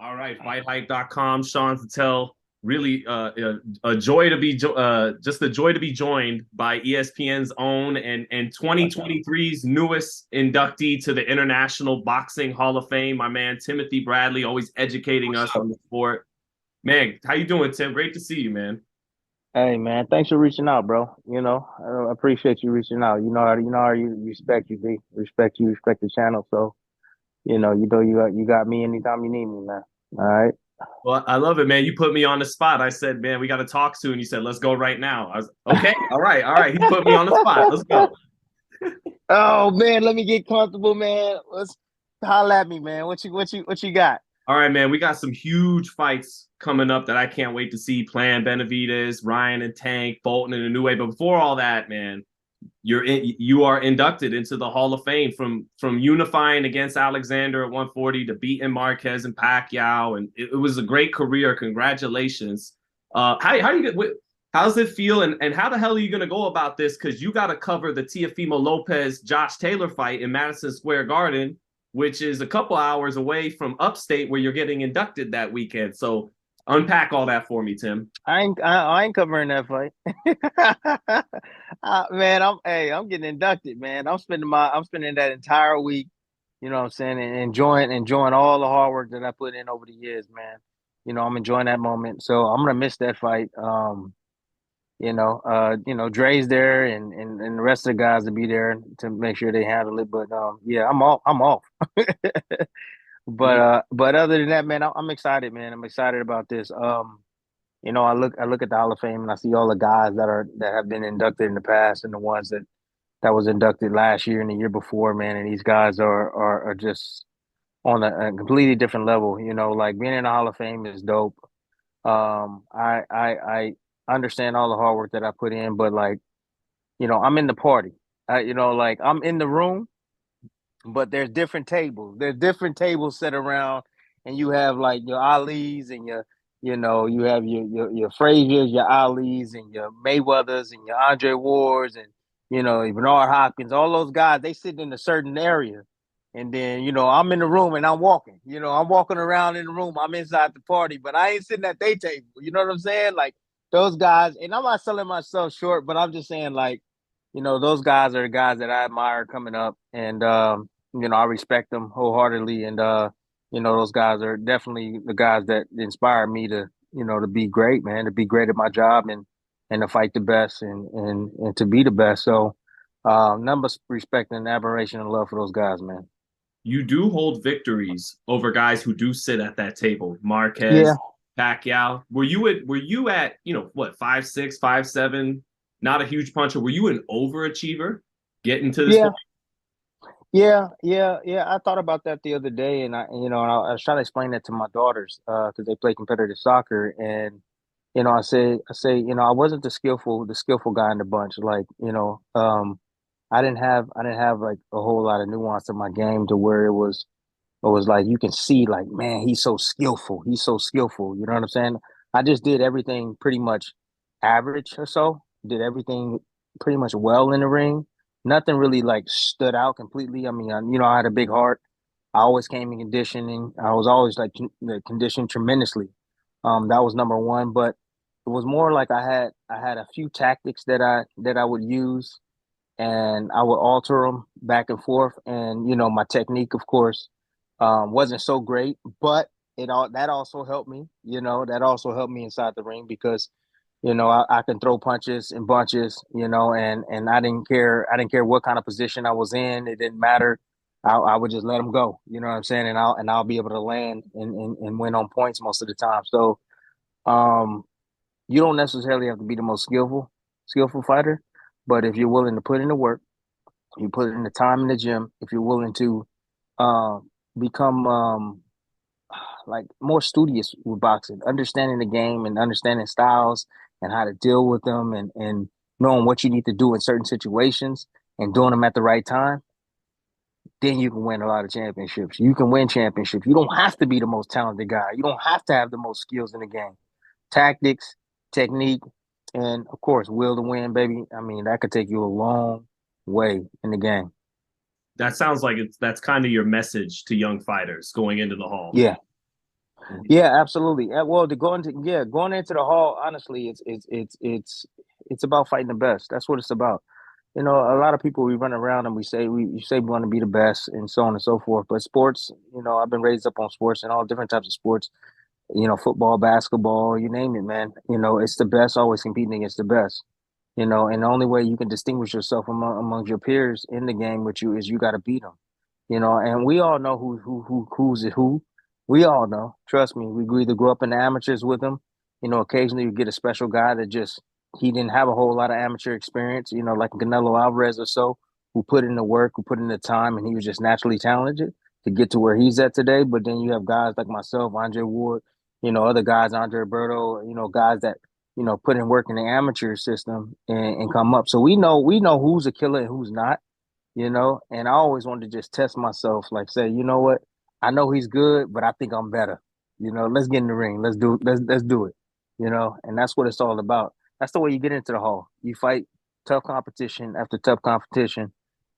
All right, FightHype.com, Sean Zittel. Really, a joy to be just a joy to be joined by ESPN's own and 2023's newest inductee to the International Boxing Hall of Fame, my man Timothy Bradley, always educating us on the sport. Man, how you doing, Tim? Great to see you, man. Hey man, thanks for reaching out, bro. I appreciate you reaching out. You know how you respect you, B. Respect you, respect the channel. So, you got me anytime you need me, man. All right. Well, I love it, man. You put me on the spot. I said, man, we got to talk soon. You said, let's go right now. I was okay. All right. He put me on the spot. Let's go. Oh man, let me get comfortable, man. Let's holla at me, man. What you got? All right, man. We got some huge fights coming up that I can't wait to see. Plan Benavidez, Ryan and Tank, Bolton in a new way. But before all that, man, you are inducted into the Hall of Fame from unifying against Alexander at 140 to beating Marquez and Pacquiao, and it was a great career. Congratulations. How you get? How's it feel, and how the hell are you going to go about this? Because you got to cover the Teofimo Lopez Josh Taylor fight in Madison Square Garden, which is a couple hours away from upstate where you're getting inducted that weekend. So unpack all that for me, Tim. I ain't covering that fight. Man, I'm getting inducted, man. I'm spending that entire week, you know what I'm saying, and enjoying all the hard work that I put in over the years, man. I'm enjoying that moment. So I'm gonna miss that fight. Dre's there and the rest of the guys will be there to make sure they handle it. But yeah, I'm off. But other than that, man, I'm excited, man. I'm excited about this. I look at the Hall of Fame and I see all the guys that have been inducted in the past and the ones that was inducted last year and the year before, man. And these guys are just on a completely different level. Like being in the Hall of Fame is dope. I understand all the hard work that I put in, but like, I'm in the party. Like I'm in the room, but there's different tables. There's different tables set around, and you have like your Ali's and you have your Fraziers, your Ali's, and your Mayweathers, and your Andre Wards, and your Bernard Hopkins. All those guys, they sit in a certain area, and then I'm in the room and I'm walking. I'm walking around in the room. I'm inside the party, but I ain't sitting at their table. You know what I'm saying? Like those guys, and I'm not selling myself short, but I'm just saying like those guys are the guys that I admire coming up, and I respect them wholeheartedly, and those guys are definitely the guys that inspire me to be great, man, to be great at my job and to fight the best and to be the best. So, none but respect and admiration and love for those guys, man. You do hold victories over guys who do sit at that table. Yeah, Marquez, Pacquiao. Were you at what 5'6", 5'7", not a huge puncher? Were you an overachiever getting to this yeah, point? yeah. I thought about that the other day, and I was trying to explain that to my daughters because they play competitive soccer, and I wasn't the skillful guy in the bunch. Like, I didn't have like a whole lot of nuance in my game to where it was like you can see like, man, he's so skillful. He's so skillful. You know what I'm saying? I just did everything pretty much average or so. Did everything pretty much well in the ring. Nothing really like stood out completely. I mean, I had a big heart. I always came in conditioning. I was always like conditioned tremendously. That was number one. But it was more like I had a few tactics that I would use, and I would alter them back and forth. And my technique, of course, wasn't so great, but that also helped me. That also helped me inside the ring because I can throw punches in bunches. And I didn't care what kind of position I was in. It didn't matter. I would just let them go. You know what I'm saying? And I'll be able to land and win on points most of the time. So um, you don't necessarily have to be the most skillful fighter, but if you're willing to put in the work, you put in the time in the gym, if you're willing to uh, become like more studious with boxing, understanding the game and understanding styles and how to deal with them and knowing what you need to do in certain situations and doing them at the right time, then you can win a lot of championships. You can win championships. You don't have to be the most talented guy. You don't have to have the most skills in the game. Tactics, technique, and of course, will to win, baby. I mean, that could take you a long way in the game. That sounds like that's kind of your message to young fighters going into the hall. Yeah. Yeah, absolutely. Well, going into the hall, honestly, it's about fighting the best. That's what it's about. You know, a lot of people we run around and we say we want to be the best and so on and so forth. But sports, you know, I've been raised up on sports and all different types of sports. You know, football, basketball, you name it, man. You know, it's the best always competing against the best. You know, and the only way you can distinguish yourself among your peers in the game with you is you got to beat them. You know, and we all know who's who. We all know. Trust me. We either grew up in the amateurs with them. You know, occasionally you get a special guy that just he didn't have a whole lot of amateur experience. You know, like Canelo Alvarez or so, who put in the work, who put in the time, and he was just naturally talented to get to where he's at today. But then you have guys like myself, Andre Ward, you know, other guys, Andre Berto, you know, guys that put in work in the amateur system and come up. So we know who's a killer and who's not, and I always wanted to just test myself, like say, you know what, I know he's good, but I think I'm better. Let's get in the ring. Let's do it. And that's what it's all about. That's the way you get into the hall. You fight tough competition after tough competition,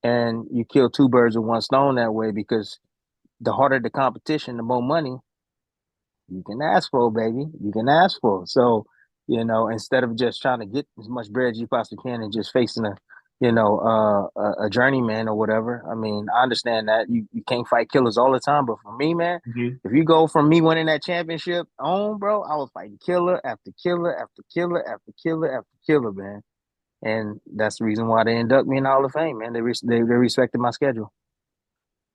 and you kill two birds with one stone that way because the harder the competition, the more money you can ask for, baby. You can ask for. So, instead of just trying to get as much bread as you possibly can and just facing a journeyman or whatever. I mean, I understand that you can't fight killers all the time, but for me, man, Mhm. if you go from me winning that championship on, bro, I was fighting killer after killer after killer after killer after killer, man. And that's the reason why they induct me in the Hall of Fame, man. They respected my schedule.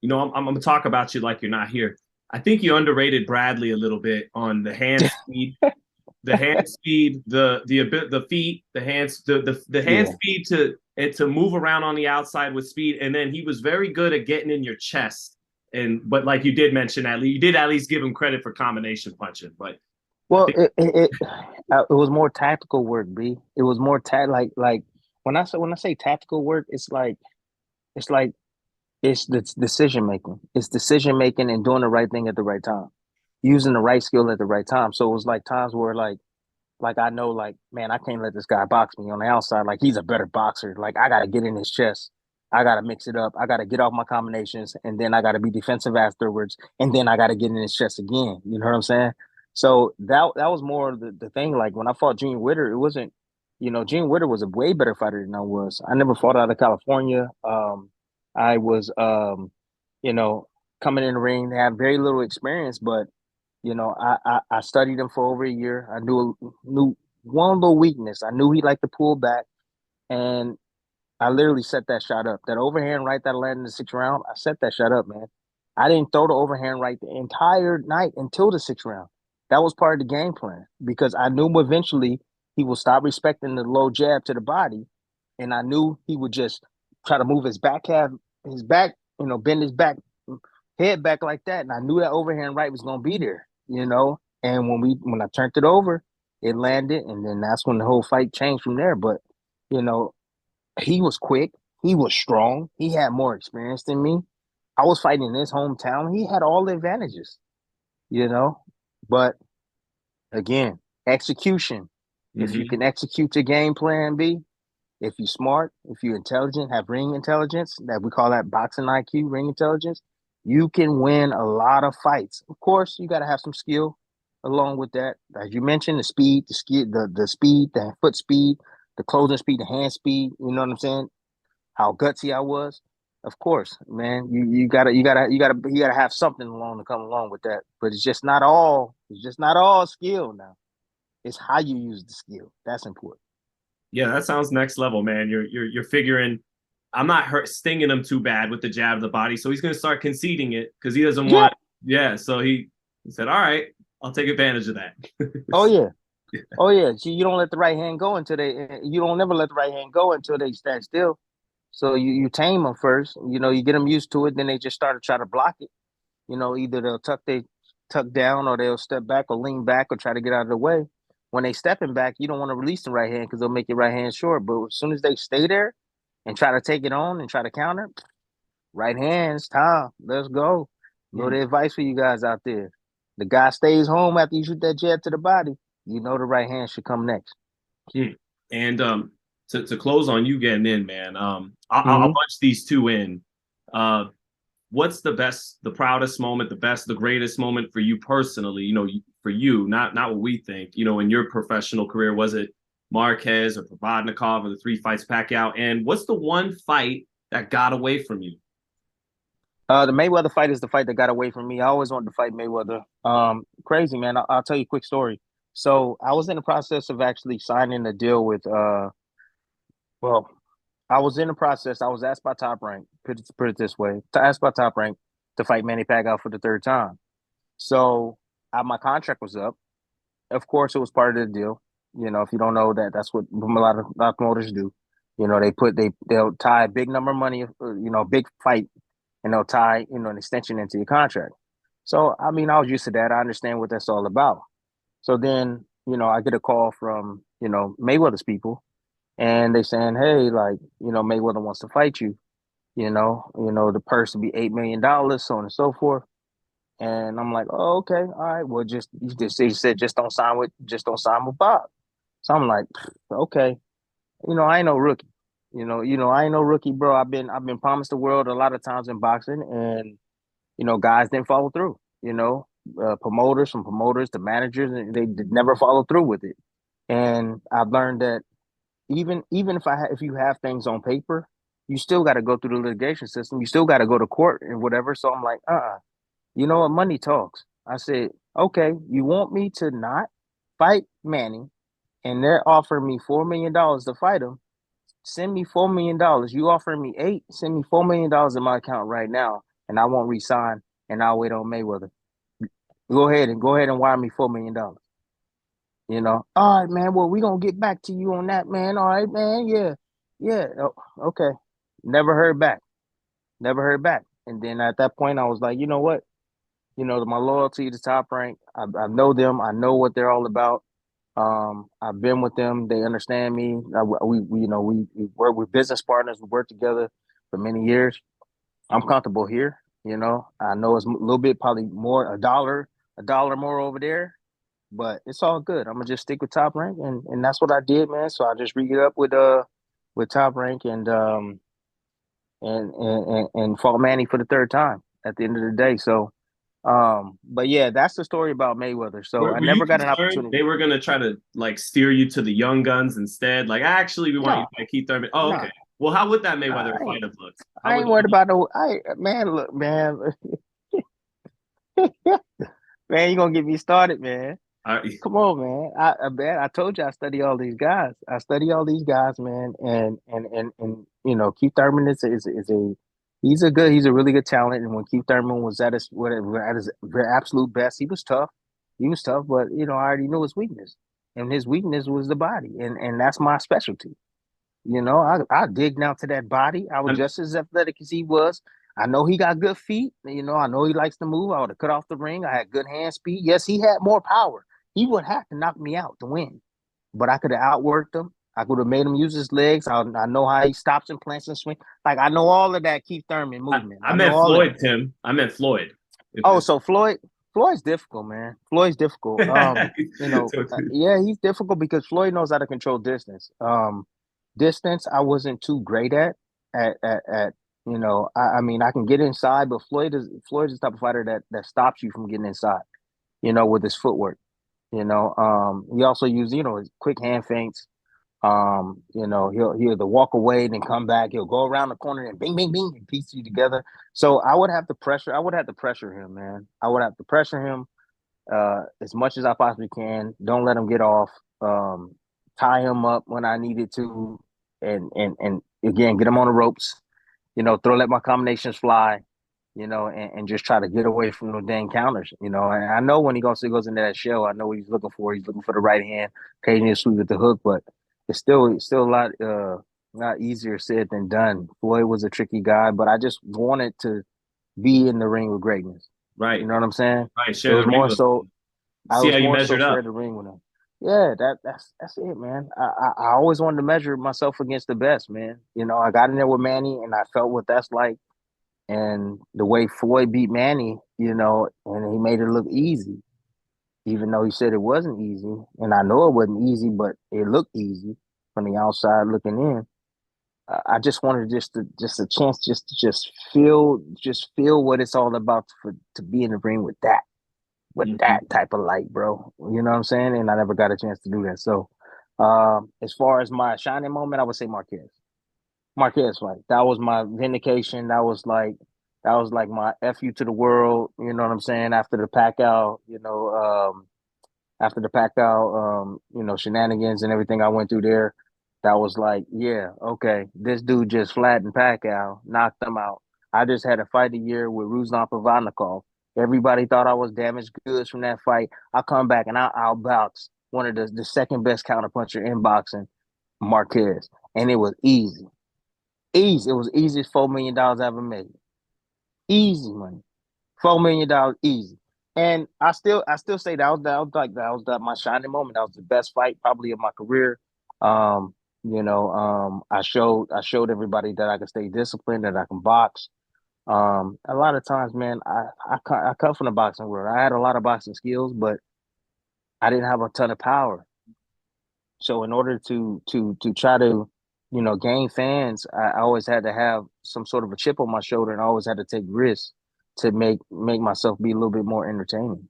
I'm going to talk about you like you're not here. I think you underrated Bradley a little bit on the hand speed, the feet, the hands, the hand Yeah. speed to move around on the outside with speed, and then he was very good at getting in your chest. But like you did mention, you did at least give him credit for combination punching. But I Well, think it was more tactical work, B. It was more like when I say tactical work, it's like it's decision making. It's decision making and doing the right thing at the right time, using the right skill at the right time. So it was like times where like I know like man, I can't let this guy box me on the outside. Like he's a better boxer. Like I gotta get in his chest. I gotta mix it up. I gotta get off my combinations, and then I gotta be defensive afterwards, and then I gotta get in his chest again. You know what I'm saying? So that was more the thing. Like when I fought Gene Witter, it wasn't. Gene Witter was a way better fighter than I was. I never fought out of California. I was, you know, coming in the ring, had very little experience, but I studied him for over a year. I knew one little weakness. I knew he liked to pull back, and I literally set that shot up. That overhand right that landed in the sixth round, I set that shot up, man. I didn't throw the overhand right the entire night until the sixth round. That was part of the game plan because I knew eventually he will stop respecting the low jab to the body, and I knew he would just try to move his back, bend his back, head back like that, and I knew that overhand right was gonna be there, And when I turned it over, it landed, and then that's when the whole fight changed from there. But you know, he was quick, he was strong, he had more experience than me. I was fighting in his hometown. He had all the advantages, you know. But again, execution. If you mhm. can execute your game plan, B, if you're smart, if you're intelligent, have ring intelligence, that we call that boxing IQ, ring intelligence, you can win a lot of fights. Of course, you got to have some skill along with that. As you mentioned, the speed, the skill, the speed, the foot speed, the closing speed, the hand speed. You know what I'm saying? How gutsy I was. Of course, man. You gotta have something along to come along with that. But it's just not all. It's just not all skill now. It's how you use the skill. That's important. Yeah, that sounds next level, man. You're figuring I'm not stinging him too bad with the jab of the body, so he's going to start conceding it because he doesn't Yeah. want. Yeah, so he said, "All right, I'll take advantage of that." Oh yeah. Oh yeah. See, you don't let the right hand go until you don't never let the right hand go until they stand still. So you tame them first. You get them used to it. Then they just start to try to block it. Either they'll tuck down or they'll step back or lean back or try to get out of the way. When they stepping back, you don't want to release the right hand because they'll make your right hand short. But as soon as they stay there and try to take it on and try to counter, right hands, time. Let's go. Hmm. Little advice for you guys out there. The guy stays home after you shoot that jab to the body. You know the right hand should come next. Hmm. And to close on you getting in, man. I'll Mm-hmm. bunch these two in. Uh, what's the proudest moment, the greatest moment for you personally? For you, not what we think. In your professional career, was it Marquez or Provodnikov or the 3 fights Pacquiao? And what's the one fight that got away from you? The Mayweather fight is the fight that got away from me. I always wanted to fight Mayweather. Crazy man. I'll tell you a quick story. So I was in the process of actually signing a deal with well, I was in the process. I was asked by Top Rank, put it this way, asked by Top Rank to fight Manny Pacquiao for the third time. So my contract was up. Of course, it was part of the deal. If you don't know that, that's what a lot of promoters do. They'll tie a big number of money, big fight, and they'll tie an extension into your contract. So I mean, I was used to that. I understand what that's all about. So then, I get a call from Mayweather's people, and they saying, hey, like, Mayweather wants to fight you. The purse would be $8 million, so on and so forth. And I'm like, oh, okay, all right. Well, he said just don't sign with Bob. So I'm like, okay, I ain't no rookie. I ain't no rookie, bro. I've been promised the world a lot of times in boxing, and guys didn't follow through. Promoters, from promoters to managers, and they never follow through with it. And I've learned that even if you have things on paper, you still got to go through the litigation system. You still got to go to court and whatever. So I'm like, you know what? Money talks. I said, okay, you want me to not fight Manny, and they're offering me $4 million to fight him. Send me $4 million. You offering me eight? Send me $4 million in my account right now, and I won't resign, and I'll wait on Mayweather. Go ahead and wire me $4 million. All right, man. Well, we gonna get back to you on that, man. All right, man. Yeah, yeah. Oh, okay. Never heard back. Never heard back. And then at that point, I was like, you know what? My loyalty to Top Rank. I know them. I know what they're all about. I've been with them. They understand me. We work with business partners. We work together for many years. I'm comfortable here. I know it's a little bit, probably more, a dollar more over there, but it's all good. I'm gonna just stick with Top Rank, and that's what I did, man. So I just re it up with Top Rank, and fought Manny for the third time at the end of the day. So, but yeah, that's the story about Mayweather. So I Were you never got an concerned opportunity. they were gonna try to like steer you to the young guns instead? Like, actually, we want you No, to fight Keith Thurman. Oh, no, okay. Well, how would that Mayweather I fight ain't, have looked? How I would ain't that worried have looked? about no. Man, look, man, man, you gonna get me started, man. Come on, man. I told you I study all these guys. I study all these guys, man. And Keith Thurman he's a really good talent. And when Keith Thurman was at his absolute best, he was tough. He was tough, but I already knew his weakness, and his weakness was the body, and that's my specialty. I dig down to that body. I was I'm, just as athletic as he was. I know he got good feet. I know he likes to move. I would have cut off the ring. I had good hand speed. Yes, he had more power. He would have to knock me out to win, but I could have outworked him. I could have made him use his legs. I know how he stops and plants and swing. Like I know all of that Keith Thurman movement. I I know meant all of Floyd, that. Tim. I meant Floyd. Oh, so Floyd's difficult, man. Floyd's difficult. So, Yeah, he's difficult because Floyd knows how to control distance. Distance I wasn't too great at I mean I can get inside, but Floyd is the type of fighter that stops you from getting inside, with his footwork. He also used, his quick hand feints. He'll either walk away and then come back. He'll go around the corner and bing, bing, bing, and piece you together. So I would have to pressure him, man. I would have to pressure him as much as I possibly can. Don't let him get off. Tie him up when I needed to, and again get him on the ropes. Let my combinations fly. And just try to get away from those dang counters. And I know when he goes into that shell, I know what he's looking for. He's looking for the right hand, occasionally sweep with the hook, but it's still a lot easier said than done. Floyd was a tricky guy, but I just wanted to be in the ring with greatness. right, You know what I'm saying? right. It Share was the ring more with so them. I See was how you more so measured share up. the ring with him. Yeah, that's it, man. I always wanted to measure myself against the best, man. I got in there with Manny, and I felt what that's like. And the way Floyd beat Manny, and he made it look easy, even though he said it wasn't easy. And I know it wasn't easy, but it looked easy from the outside looking in. I just wanted just a chance just to just feel what it's all about to be in the ring with Mhm. that type of light, bro. You know what I'm saying? And I never got a chance to do that. So, as far as my shining moment, I would say Marquez. Marquez fight. That was my vindication. That was like my fu to the world. You know what I'm saying? After the Pacquiao, after the Pacquiao, shenanigans and everything I went through there, that was like, yeah, okay, this dude just flattened Pacquiao, knocked him out. I just had a fight a year with Ruslan Pavanikov. Everybody thought I was damaged goods from that fight. I come back and I outbox one of the second best counterpuncher in boxing, Marquez, and it was easy. Easy. It was the easiest $4 million I ever made. Easy money. $4 million easy. And I still say that was my shining moment. That was the best fight probably of my career. I showed everybody that I can stay disciplined, that I can box. A lot of times, man, I come from the boxing world. I had a lot of boxing skills, but I didn't have a ton of power. So in order to try to, gain fans, I always had to have some sort of a chip on my shoulder, and I always had to take risks to make myself be a little bit more entertaining.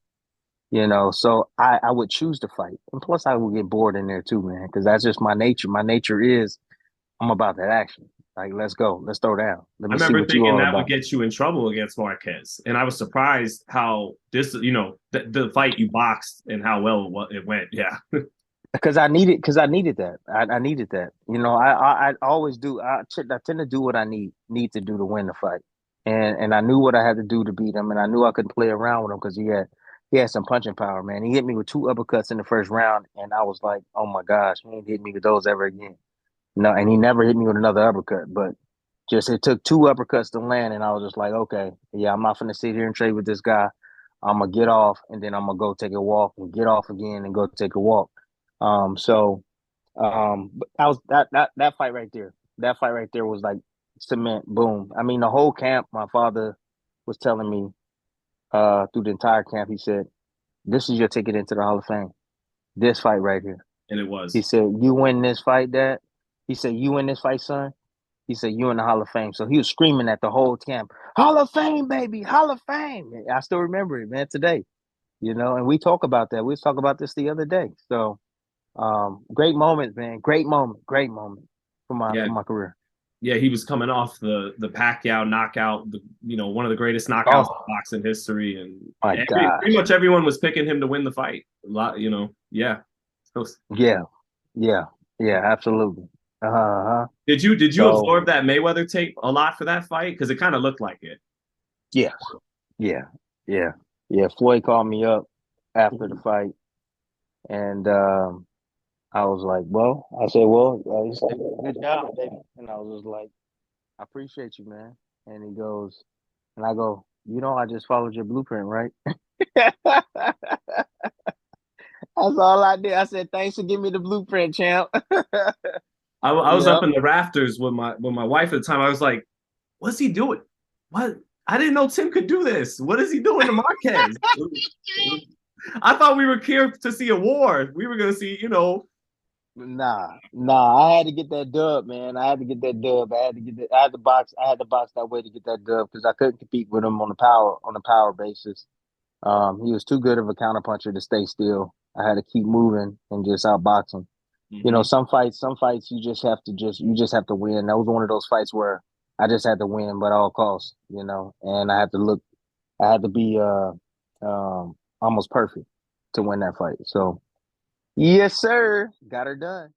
So I would choose to fight, and plus I would get bored in there too, man, because that's just my nature. My nature is I'm about that action. Like, let's go, let's throw down. Let I me see remember what you thinking all that would about. get you in trouble against Marquez, and I was surprised how the fight you boxed and how well it went. Yeah. Because I needed that. I needed that. I always do. I tend to do what I need to do to win the fight, and I knew what I had to do to beat him, and I knew I couldn't play around with him because he had some punching power, man. He hit me with two uppercuts in the first round, and I was like, oh my gosh, he ain't hit me with those ever again. No, and he never hit me with another uppercut, but just it took two uppercuts to land, and I was just like, okay, yeah, I'm not gonna sit here and trade with this guy. I'm gonna get off, and then I'm gonna go take a walk, and get off again, and go take a walk. But that fight right there, that fight right there was like cement. Boom. I mean, the whole camp. My father was telling me through the entire camp. He said, "This is your ticket into the Hall of Fame. This fight right here." And it He was. said, "You win this fight, Dad." He said, "You win this fight, son." He said, "You in the Hall of Fame." So he was screaming at the whole camp, "Hall of Fame, baby, Hall of Fame!" I still remember it, man, today. And we talk about that. We was talking about this the other day. So, great moments, man. Great moment for my Yeah. career. Yeah, he was coming off the Pacquiao knockout, one of the greatest knockouts in Oh boxing history, and my pretty gosh. much everyone was picking him to win the fight. A lot, yeah. So, Yeah, yeah, yeah, absolutely. Uh-huh. did you So absorb that Mayweather tape a lot for that fight? Because it kind of looked like it. yeah, yeah, yeah, yeah. Floyd called me up after the fight, and I was like, "Well," I said, "Well," he said, "Good job, baby," and I was just like, "I appreciate you, man." And he goes, and I go, I just followed your blueprint, right?" That's all I did. I said, "Thanks for giving me the blueprint, champ." I was up Yep. in the rafters with my wife at the time. I was like, "What's he doing? What? I didn't know Tim could do this. What is he doing to Marquez?" I thought we were here to see a war. We were going to see, Nah. I had to get that dub, man. I had to get that dub. I had to get that. I had to box. I had to box that way to get that dub because I couldn't compete with him on the power basis. He was too good of a counterpuncher to stay still. I had to keep moving and just outbox him. Mhm. Some fights you just have to win. That was one of those fights where I just had to win, but at all costs. And I had to be almost perfect to win that fight. So yes, sir, got her done.